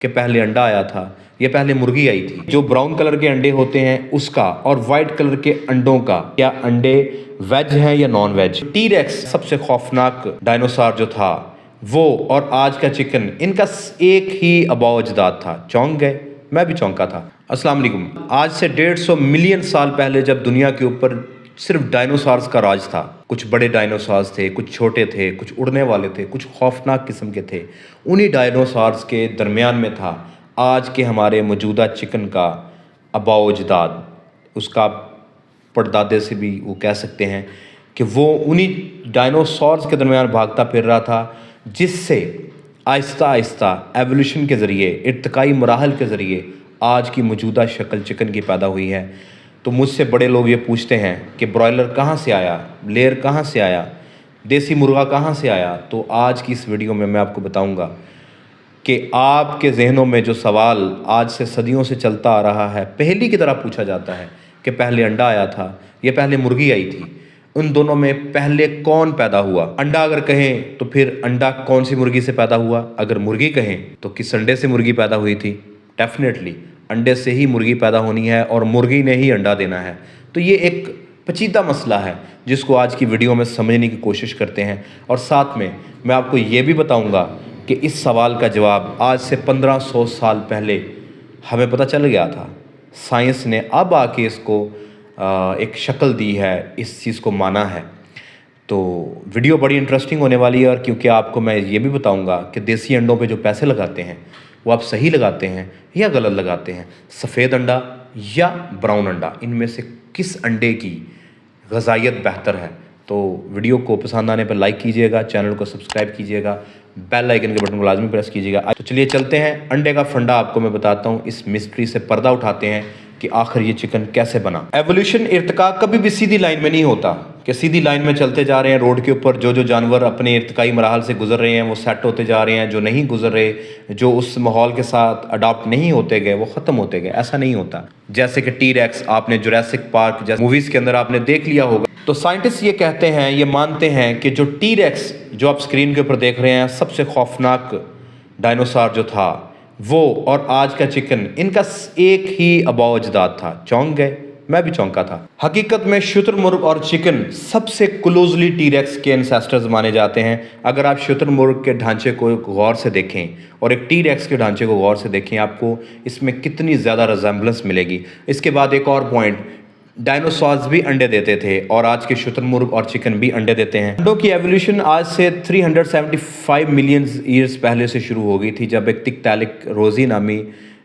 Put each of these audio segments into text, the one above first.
कि पहले अंडा आया था, ये पहले मुर्गी आई थी। जो ब्राउन कलर के अंडे होते हैं उसका और वाइट कलर के अंडों का, क्या अंडे वेज हैं या नॉन वेज? टी-रेक्स सबसे खौफनाक डायनासोर जो था वो, और आज का चिकन, इनका एक ही अबाव अजदाद था। चौंक गए? मैं भी चौंका था। अस्सलाम वालेकुम। आज से 150 मिलियन साल पहले जब दुनिया के ऊपर सिर्फ डायनासोर्स का राज था, कुछ बड़े डायनासोर्स थे, कुछ छोटे थे, कुछ उड़ने वाले थे, कुछ खौफनाक किस्म के थे, उन्हीं डायनासोर्स के दरमियान में था आज के हमारे मौजूदा चिकन का अबाव अजदाद। उसका परदादे से भी वो कह सकते हैं कि वो उन्हीं डायनासोर्स के दरमियान भागता फिर रहा था, जिससे आहिस्ता आहिस्ता एवोल्यूशन के ज़रिए, इर्तिकाई मराहल के ज़रिए आज की मौजूदा शक्ल चिकन की पैदा हुई है। तो मुझसे बड़े लोग ये पूछते हैं कि ब्रॉयलर कहाँ से आया, लेयर कहाँ से आया, देसी मुर्गा कहाँ से आया? तो आज की इस वीडियो में मैं आपको बताऊंगा कि आपके जहनों में जो सवाल आज से सदियों से चलता आ रहा है, पहेली की तरह पूछा जाता है कि पहले अंडा आया था, ये पहले मुर्गी आई थी, उन दोनों में पहले कौन पैदा हुआ? अंडा अगर कहें तो फिर अंडा कौन सी मुर्गी से पैदा हुआ? अगर मुर्गी कहें तो किस अंडे से मुर्गी पैदा हुई थी? डेफिनेटली अंडे से ही मुर्गी पैदा होनी है और मुर्गी ने ही अंडा देना है। तो ये एक पेचीदा मसला है जिसको आज की वीडियो में समझने की कोशिश करते हैं, और साथ में मैं आपको ये भी बताऊंगा कि इस सवाल का जवाब आज से 1500 साल पहले हमें पता चल गया था। साइंस ने अब आके इसको एक शक्ल दी है, इस चीज़ को माना है। तो वीडियो बड़ी इंटरेस्टिंग होने वाली है, और क्योंकि आपको मैं ये भी बताऊंगा कि देसी अंडों पे जो पैसे लगाते हैं वो आप सही लगाते हैं या गलत लगाते हैं। सफ़ेद अंडा या ब्राउन अंडा, इनमें से किस अंडे की ग़िज़ाइयत बेहतर है? तो वीडियो को पसंद आने पर लाइक कीजिएगा, चैनल को सब्सक्राइब कीजिएगा, बेल आइकन के बटन को लाजमी प्रेस कीजिएगा। तो चलिए चलते हैं, अंडे का फंडा आपको मैं बताता हूँ, इस मिस्ट्री से पर्दा उठाते हैं कि आखिर ये चिकन कैसे बना। एवोल्यूशन, इर्तिका कभी भी सीधी लाइन में नहीं होता कि सीधी लाइन में चलते जा रहे हैं रोड के ऊपर। जो जानवर अपने इर्तिकाई मराहल से गुजर रहे हैं वो सेट होते जा रहे हैं, जो नहीं गुजर रहे, जो उस माहौल के साथ अडॉप्ट नहीं होते गए, वो ख़त्म होते गए। ऐसा नहीं होता। जैसे कि टी-रेक्स आपने जुरासिक पार्क जैसे मूवीज़ के अंदर आपने देख लिया होगा। तो साइंटिस्ट ये कहते हैं, ये मानते हैं कि जो टी-रेक्स जो आप स्क्रीन के ऊपर देख रहे हैं, सबसे खौफनाक डायनासोर जो था वो, और आज का चिकन, इनका एक ही अबाव अजदाद था। चौंक गए? मैं भी चौंका था। हकीकत में शुतुरमुर्ग और चिकन सबसे क्लोजली टी-रेक्स के एंसेस्टर्स माने जाते हैं। अगर आप शुतुरमुर्ग के ढांचे को गौर से देखें और एक टी-रेक्स के ढांचे को गौर से देखें, आपको इसमें कितनी ज़्यादा रिजेम्बलेंस मिलेगी। इसके बाद एक और पॉइंट, डायनासोर्स भी अंडे देते थे और आज के शुतुरमुर्ग और चिकन भी अंडे देते हैं। अंडों की एवोल्यूशन आज से 375 मिलियन ईयर्स पहले से शुरू हो गई थी, जब एक तिकटैलिक रोजी नामी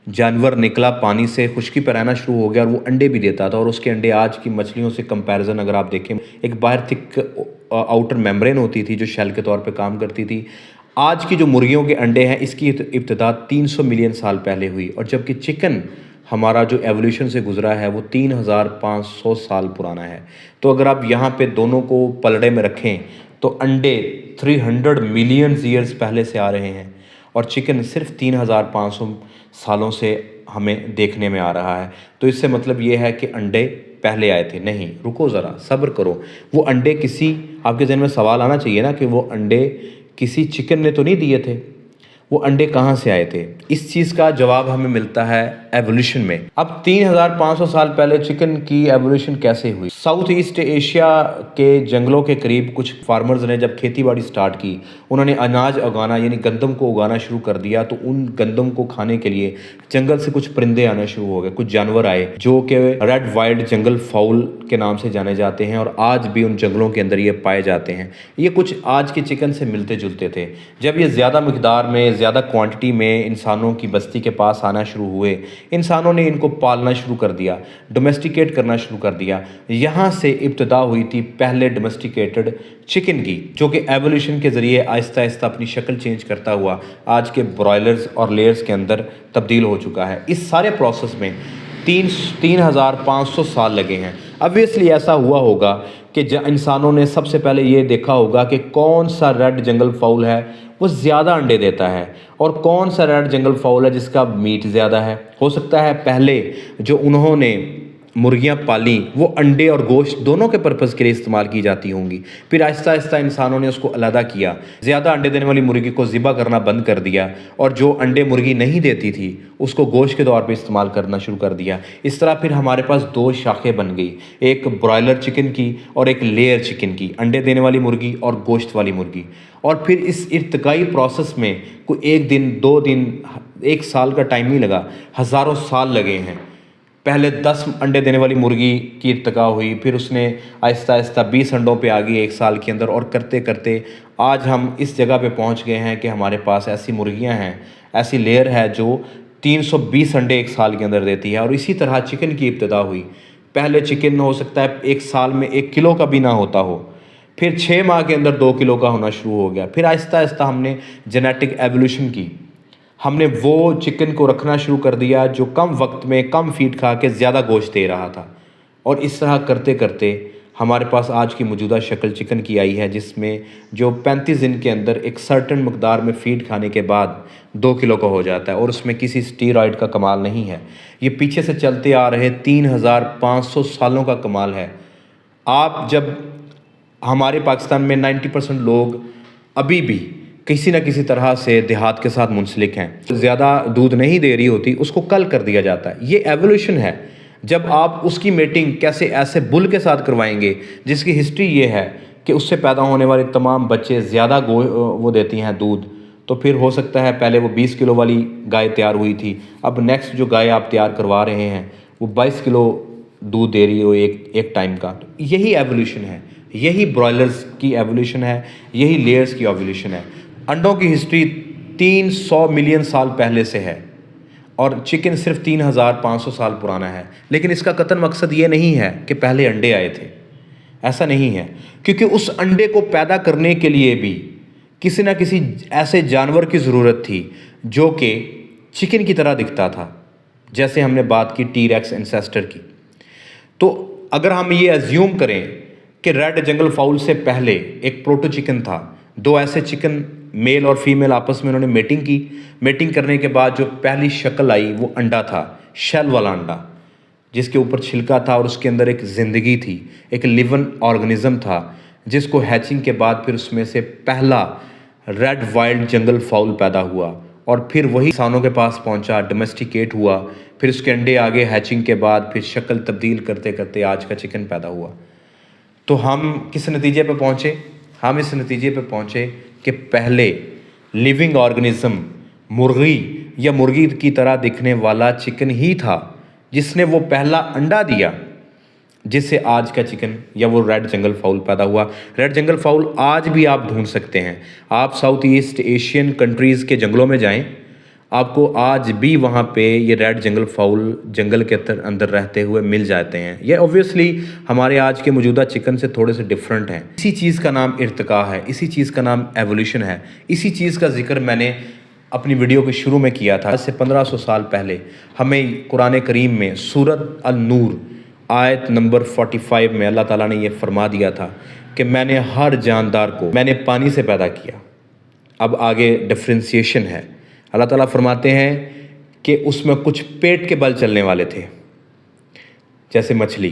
जानवर निकला पानी से, खुश्की पर रहना शुरू हो गया और वो अंडे भी देता था। और उसके अंडे आज की मछलियों से कंपैरिजन अगर आप देखें, एक बाहर थिक आउटर मेम्ब्रेन होती थी जो शेल के तौर पे काम करती थी। आज की जो मुर्गियों के अंडे हैं, इसकी इब्तिदा 300 मिलियन साल पहले हुई, और जबकि चिकन हमारा जो एवोल्यूशन से गुजरा है वो 3500 साल पुराना है। तो अगर आप यहाँ पे दोनों को पलड़े में रखें तो अंडे 300 मिलियन ईयर्स पहले से आ रहे हैं, और चिकन सिर्फ 3500 सालों से हमें देखने में आ रहा है। तो इससे मतलब ये है कि अंडे पहले आए थे। नहीं, रुको ज़रा, सब्र करो। वो अंडे किसी, आपके जहन में सवाल आना चाहिए ना कि वो अंडे किसी चिकन ने तो नहीं दिए थे, वो अंडे कहाँ से आए थे? इस चीज़ का जवाब हमें मिलता है एवोल्यूशन में। अब 3500 साल पहले चिकन की एवोल्यूशन कैसे हुई? साउथ ईस्ट एशिया के जंगलों के करीब कुछ फार्मर्स ने जब खेती बाड़ी स्टार्ट की, उन्होंने अनाज उगाना यानी गंदम को उगाना शुरू कर दिया। तो उन गंदम को खाने के लिए जंगल से कुछ परिंदे आने शुरू हो गए, कुछ जानवर आए जो कि रेड वाइल्ड जंगल फाउल के नाम से जाने जाते हैं, और आज भी उन जंगलों के अंदर ये पाए जाते हैं। ये कुछ आज के चिकन से मिलते जुलते थे। जब ये ज़्यादा मिकदार में, ज़्यादा क्वांटिटी में इंसानों की बस्ती के पास आना शुरू हुए, इंसानों ने इनको पालना शुरू कर दिया, डोमेस्टिकेट करना शुरू कर दिया। यहाँ से इब्तिदा हुई थी पहले डोमेस्टिकेटेड चिकन की, जो कि एवोल्यूशन के ज़रिए आहिस्ता आहिस्ता अपनी शक्ल चेंज करता हुआ आज के ब्रॉयलर्स और लेयर्स के अंदर तब्दील हो चुका है। इस सारे प्रोसेस में 3500 साल लगे हैं। ऑब्वियसली ऐसा हुआ होगा कि इंसानों ने सबसे पहले ये देखा होगा कि कौन सा रेड जंगल फाउल है वो ज़्यादा अंडे देता है, और कौन सा रेड जंगल फाउल है जिसका मीट ज़्यादा है। हो सकता है पहले जो उन्होंने मुर्गियां पाली वो अंडे और गोश्त दोनों के पर्पज़ के लिए इस्तेमाल की जाती होंगी। फिर आहिस्ता आहिस्ता इंसानों ने उसको अलहदा किया, ज़्यादा अंडे देने वाली मुर्गी को ज़िबा करना बंद कर दिया और जो अंडे मुर्गी नहीं देती थी उसको गोश्त के तौर पे इस्तेमाल करना शुरू कर दिया। इस तरह फिर हमारे पास दो शाखें बन गई, एक ब्रॉयलर चिकन की और एक लेयर चिकन की, अंडे देने वाली मुर्गी और गोश्त वाली मुर्गी। और फिर इस इर्तिकाई प्रोसेस में कोई एक दिन, 2 दिन, 1 साल का टाइम नहीं लगा, हज़ारों साल लगे हैं। पहले 10 अंडे देने वाली मुर्गी की इर्तिका हुई, फिर उसने आहिस्ता आहिस्ता 20 अंडों पे आ गई 1 साल के अंदर, और करते करते आज हम इस जगह पे पहुंच गए हैं कि हमारे पास ऐसी मुर्गियां हैं, ऐसी लेयर है जो 320 अंडे 1 साल के अंदर देती है। और इसी तरह चिकन की इब्तिदा हुई। पहले चिकन हो सकता है 1 साल में 1 किलो का भी ना होता हो, फिर 6 माह के अंदर 2 किलो का होना शुरू हो गया। फिर आहिस्ता आहिस्ता हमने जेनेटिक एवोल्यूशन की, हमने वो चिकन को रखना शुरू कर दिया जो कम वक्त में कम फीड खा के ज़्यादा गोश्त दे रहा था। और इस तरह करते करते हमारे पास आज की मौजूदा शक्ल चिकन की आई है, जिसमें जो 35 दिन के अंदर एक सर्टन मकदार में फ़ीड खाने के बाद 2 किलो का हो जाता है। और उसमें किसी स्टीरॉयड का कमाल नहीं है, ये पीछे से चलते आ रहे 3500 सालों का कमाल है। आप जब हमारे पाकिस्तान में 90% लोग अभी भी किसी न किसी तरह से देहात के साथ मुंसलिक हैं, ज़्यादा दूध नहीं दे रही होती उसको कल कर दिया जाता है। ये एवोल्यूशन है। जब आप उसकी मेटिंग कैसे ऐसे बुल के साथ करवाएंगे जिसकी हिस्ट्री ये है कि उससे पैदा होने वाले तमाम बच्चे ज़्यादा वो देती हैं दूध, तो फिर हो सकता है पहले वो 20 किलो वाली गाय तैयार हुई थी, अब नेक्स्ट जो गाय आप तैयार करवा रहे हैं वो 22 किलो दूध दे रही हो एक टाइम का। तो यही एवोल्यूशन है, यही ब्रॉयलर्स की एवोल्यूशन है, यही लेयर्स की एवोल्यूशन है। अंडों की हिस्ट्री 300 मिलियन साल पहले से है और चिकन सिर्फ 3500 साल पुराना है। लेकिन इसका कतई मकसद ये नहीं है कि पहले अंडे आए थे, ऐसा नहीं है, क्योंकि उस अंडे को पैदा करने के लिए भी किसी न किसी ऐसे जानवर की ज़रूरत थी जो कि चिकन की तरह दिखता था। जैसे हमने बात की टी-रेक्स एंसेस्टर की, तो अगर हम ये अज्यूम करें कि रेड जंगल फाउल से पहले एक प्रोटो चिकन था, 2 ऐसे चिकन मेल और फीमेल आपस में उन्होंने मेटिंग की, मेटिंग करने के बाद जो पहली शक्ल आई वो अंडा था, शेल वाला अंडा जिसके ऊपर छिलका था और उसके अंदर एक ज़िंदगी थी, एक लिवन ऑर्गेनिज्म था, जिसको हैचिंग के बाद फिर उसमें से पहला रेड वाइल्ड जंगल फाउल पैदा हुआ और फिर वही इंसानों के पास पहुंचा, डोमेस्टिकेट हुआ, फिर उसके अंडे आगे हैचिंग के बाद फिर शक्ल तब्दील करते करते आज का चिकन पैदा हुआ। तो हम किस नतीजे पे पहुँचे? हम इस नतीजे पे पहुँचे कि पहले लिविंग ऑर्गेनिज्म मुर्गी या मुर्गी की तरह दिखने वाला चिकन ही था जिसने वो पहला अंडा दिया, जिससे आज का चिकन या वो रेड जंगल फाउल पैदा हुआ। रेड जंगल फाउल आज भी आप ढूंढ सकते हैं। आप साउथ ईस्ट एशियन कंट्रीज़ के जंगलों में जाएं, आपको आज भी वहाँ पे ये रेड जंगल फाउल जंगल के अंदर रहते हुए मिल जाते हैं। ये ऑब्वियसली हमारे आज के मौजूदा चिकन से थोड़े से डिफरेंट हैं। इसी चीज़ का नाम इर्तिका है, इसी चीज़ का नाम एवोल्यूशन है। इसी चीज़ का जिक्र मैंने अपनी वीडियो के शुरू में किया था। आज से 1500 साल पहले हमें कुरान करीम में सूरत अल-नूर आयत नंबर 45 में अल्लाह ताला ने ये फरमा दिया था कि मैंने हर जानदार को मैंने पानी से पैदा किया। अब आगे डिफ्रेंशिएशन है। अल्लाह ताला फरमाते हैं कि उसमें कुछ पेट के बल चलने वाले थे जैसे मछली,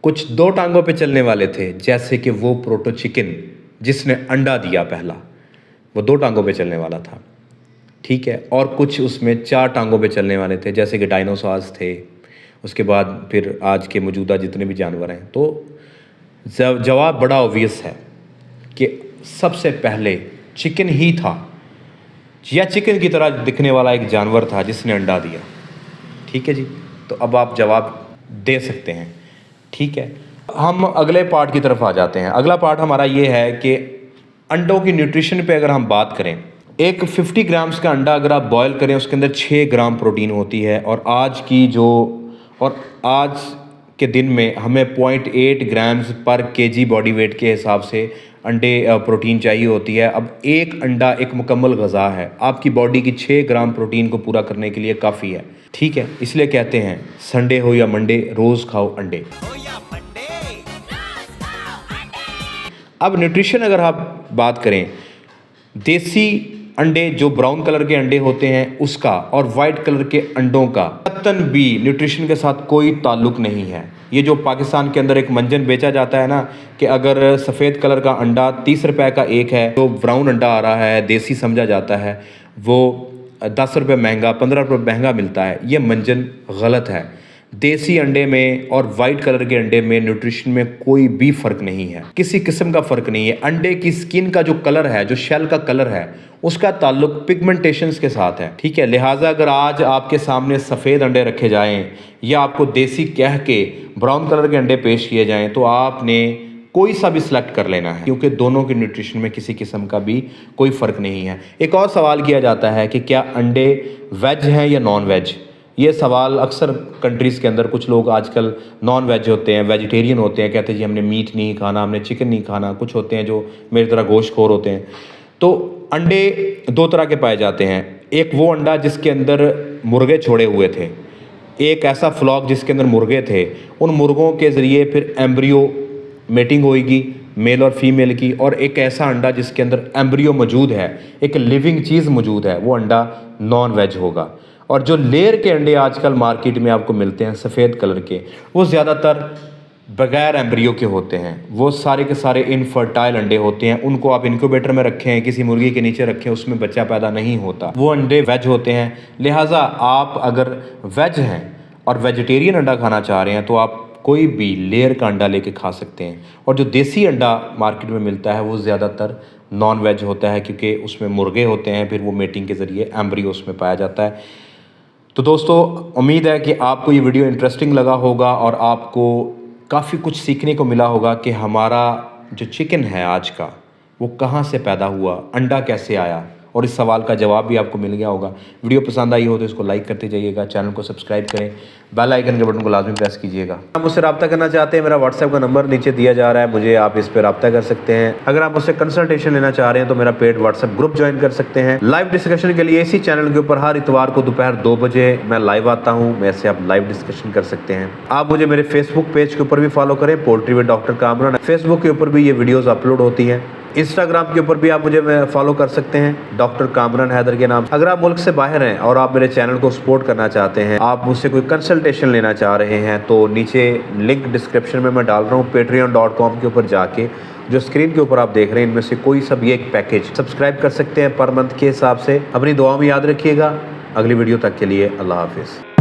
कुछ 2 टांगों पे चलने वाले थे जैसे कि वो प्रोटो चिकन जिसने अंडा दिया पहला, वो 2 टांगों पे चलने वाला था, ठीक है। और कुछ उसमें 4 टांगों पे चलने वाले थे जैसे कि डायनासोर्स थे, उसके बाद फिर आज के मौजूदा जितने भी जानवर हैं। तो जवाब बड़ा ऑब्वियस है कि सबसे पहले चिकन ही था या चिकन की तरह दिखने वाला एक जानवर था जिसने अंडा दिया, ठीक है जी। तो अब आप जवाब दे सकते हैं, ठीक है। हम अगले पार्ट की तरफ आ जाते हैं। अगला पार्ट हमारा ये है कि अंडों की न्यूट्रिशन पे अगर हम बात करें, एक 50 ग्राम्स का अंडा अगर आप बॉयल करें उसके अंदर 6 ग्राम प्रोटीन होती है और आज के दिन में हमें 0.8 ग्राम्स पर केजी बॉडी वेट के हिसाब से अंडे प्रोटीन चाहिए होती है। अब एक अंडा एक मुकम्मल ग़ज़ा है, आपकी बॉडी की 6 ग्राम प्रोटीन को पूरा करने के लिए काफ़ी है, ठीक है। इसलिए कहते हैं संडे हो या मंडे रोज़ खाओ अंडे। अब न्यूट्रिशन अगर आप बात करें, देसी अंडे जो ब्राउन कलर के अंडे होते हैं उसका और वाइट कलर के अंडों का कतन भी न्यूट्रिशन के साथ कोई ताल्लुक नहीं है। ये जो पाकिस्तान के अंदर एक मंजन बेचा जाता है ना कि अगर सफ़ेद कलर का अंडा 30 रुपए का एक है, तो ब्राउन अंडा आ रहा है देसी समझा जाता है, वो 10 रुपये महंगा 15 रुपये महंगा मिलता है। ये मंजन गलत है। देसी अंडे में और वाइट कलर के अंडे में न्यूट्रिशन में कोई भी फ़र्क नहीं है, किसी किस्म का फ़र्क नहीं है। अंडे की स्किन का जो कलर है, जो शेल का कलर है, उसका ताल्लुक पिगमेंटेशंस के साथ है, ठीक है। लिहाजा अगर आज आपके सामने सफ़ेद अंडे रखे जाएं या आपको देसी कह के ब्राउन कलर के अंडे पेश किए जाएं तो आपने कोई सा भी सिलेक्ट कर लेना है, क्योंकि दोनों के न्यूट्रिशन में किसी किस्म का भी कोई फ़र्क नहीं है। एक और सवाल किया जाता है कि क्या अंडे वेज हैं या नॉन वेज। ये सवाल अक्सर कंट्रीज़ के अंदर कुछ लोग आजकल नॉन वेज होते हैं, वेजिटेरियन होते हैं, कहते हैं जी हमने मीट नहीं खाना, हमने चिकन नहीं खाना। कुछ होते हैं जो मेरी तरह गोश्तखोर होते हैं। तो अंडे दो तरह के पाए जाते हैं। एक वो अंडा जिसके अंदर मुर्गे छोड़े हुए थे, एक ऐसा फ्लॉक जिसके अंदर मुर्गे थे, उन मुर्गों के ज़रिए फिर एम्ब्रियो मेटिंग होएगी मेल और फीमेल की, और एक ऐसा अंडा जिसके अंदर एम्ब्रियो मौजूद है, एक लिविंग चीज़ मौजूद है, वो अंडा नॉन वेज होगा। और जो लेयर के अंडे आजकल मार्केट में आपको मिलते हैं सफ़ेद कलर के, वो ज़्यादातर बग़ैर एम्ब्रियो के होते हैं। वो सारे के सारे इनफर्टाइल अंडे होते हैं। उनको आप इनक्यूबेटर में रखें, किसी मुर्गी के नीचे रखें, उसमें बच्चा पैदा नहीं होता। वो अंडे वेज होते हैं। लिहाजा आप अगर वेज हैं और वेजिटेरियन अंडा खाना चाह रहे हैं तो आप कोई भी लेयर का अंडा लेके खा सकते हैं। और जो देसी अंडा मार्केट में मिलता है वो ज़्यादातर नॉन वेज होता है, क्योंकि उसमें मुर्गे होते हैं, फिर वो मेटिंग के ज़रिए एम्ब्रियो उसमें पाया जाता है। तो दोस्तों, उम्मीद है कि आपको ये वीडियो इंटरेस्टिंग लगा होगा और आपको काफ़ी कुछ सीखने को मिला होगा कि हमारा जो चिकन है आज का, वो कहाँ से पैदा हुआ, अंडा कैसे आया, और इस सवाल का जवाब भी आपको मिल गया होगा। वीडियो पसंद आई हो तो इसको लाइक करते जाइएगा, चैनल को सब्सक्राइब करें, बेल आइकन के बटन को लाजमी प्रेस कीजिएगा। आप मुझसे रब्ता करना चाहते हैं, मेरा व्हाट्सएप का नंबर नीचे दिया जा रहा है, मुझे आप इस पर रब्ता कर सकते हैं। अगर आप मुझसे कंसल्टेशन लेना चाह रहे हैं तो मेरा पेड व्हाट्सएप ग्रुप ज्वाइन कर सकते हैं। लाइव डिस्कशन के लिए इसी चैनल के ऊपर हर इतवार को दोपहर 2 बजे मैं लाइव आता हूँ, वैसे आप लाइव डिस्कशन कर सकते हैं। आप मुझे मेरे फेसबुक पेज के ऊपर भी फॉलो करें, poultry with doctor Kamran. Facebook के ऊपर भी ये वीडियोज़ अपलोड होती हैं। इंस्टाग्राम के ऊपर भी आप मुझे फॉलो कर सकते हैं डॉक्टर कामरान हैदर के नाम। अगर आप मुल्क से बाहर हैं और आप मेरे चैनल को सपोर्ट करना चाहते हैं, आप मुझसे कोई कंसल्टेशन लेना चाह रहे हैं, तो नीचे लिंक डिस्क्रिप्शन में मैं डाल रहा हूँ। patreon.com के ऊपर जाके जो स्क्रीन के ऊपर आप देख रहे हैं, इनमें से कोई सा भी एक पैकेज सब्सक्राइब कर सकते हैं पर मंथ के हिसाब से। अपनी दुआ में याद रखिएगा। अगली वीडियो तक के लिए अल्लाह हाफिज़।